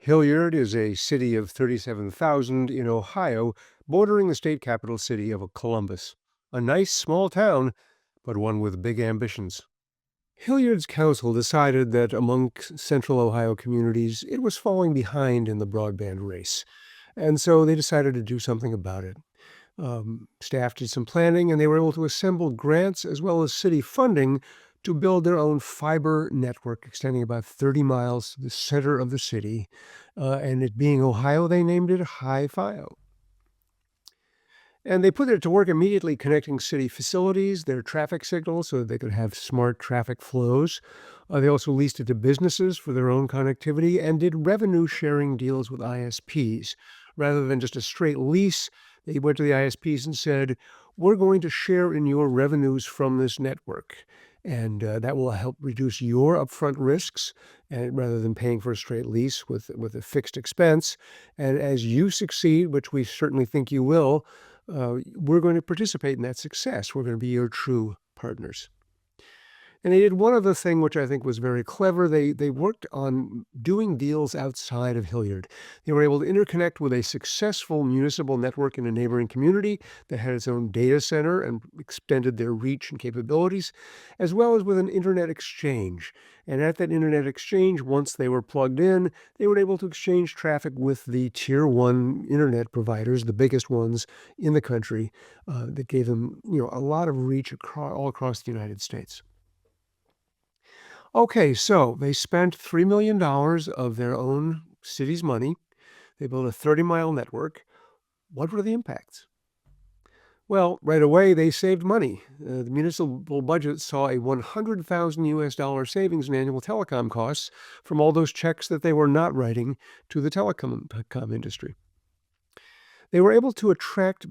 Hilliard is a city of 37,000 in Ohio, bordering the state capital city of Columbus. A nice small town, but one with big ambitions. Hilliard's council decided that among central Ohio communities, it was falling behind in the broadband race. And so they decided to do something about it. Staff did some planning, and they were able to assemble grants as well as city funding to build their own fiber network extending about 30 miles to the center of the city. And it being Ohio, they named it Hi-Fio. And they put it to work immediately connecting city facilities, their traffic signals, so that they could have smart traffic flows. They also leased it to businesses for their own connectivity and did revenue sharing deals with ISPs. Rather than just a straight lease, they went to the ISPs and said, we're going to share in your revenues from this network. And that will help reduce your upfront risks, and rather than paying for a straight lease with a fixed expense. And as you succeed, which we certainly think you will, we're going to participate in that success. We're going to be your true partners. And they did one other thing which I think was very clever. They worked on doing deals outside of Hilliard. They were able to interconnect with a successful municipal network in a neighboring community that had its own data center and extended their reach and capabilities, as well as with an internet exchange. And at that internet exchange, once they were plugged in, they were able to exchange traffic with the tier one internet providers, the biggest ones in the country, that gave them, a lot of reach all across the United States. Okay, so they spent $3 million of their own city's money. They built a 30-mile network. What were the impacts? Well, right away, they saved money. The municipal budget saw a $100,000 savings in annual telecom costs from all those checks that they were not writing to the telecom industry. They were able to attract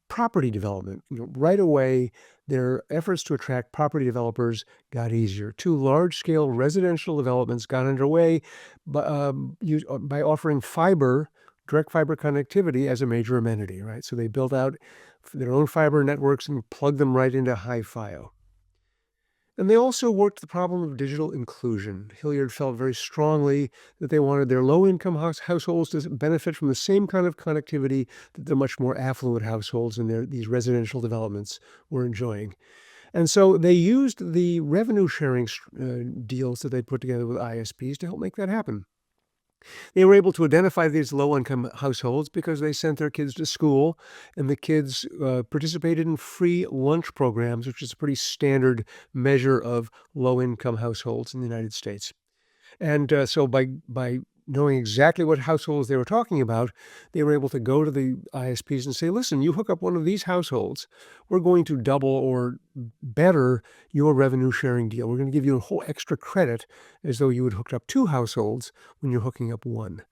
property development. Right away, their efforts to attract property developers got easier. 2 large-scale residential developments got underway by offering direct fiber connectivity as a major amenity, right? So they built out their own fiber networks and plugged them right into Hi-Fio. And they also worked the problem of digital inclusion. Hilliard felt very strongly that they wanted their low-income households to benefit from the same kind of connectivity that the much more affluent households in these residential developments were enjoying. And so they used the revenue sharing deals that they'd put together with ISPs to help make that happen. They were able to identify these low-income households because they sent their kids to school, and the kids participated in free lunch programs, which is a pretty standard measure of low-income households in the United States. And so by knowing exactly what households they were talking about, they were able to go to the ISPs and say, listen, you hook up one of these households, we're going to double or better your revenue sharing deal. We're going to give you a whole extra credit as though you had hooked up 2 households when you're hooking up 1.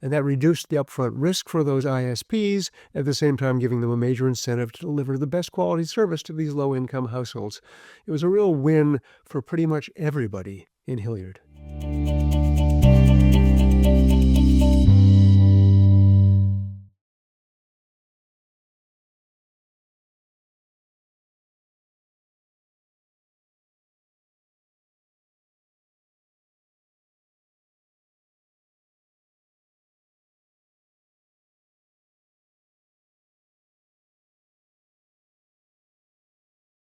And that reduced the upfront risk for those ISPs, at the same time giving them a major incentive to deliver the best quality service to these low-income households. It was a real win for pretty much everybody in Hilliard.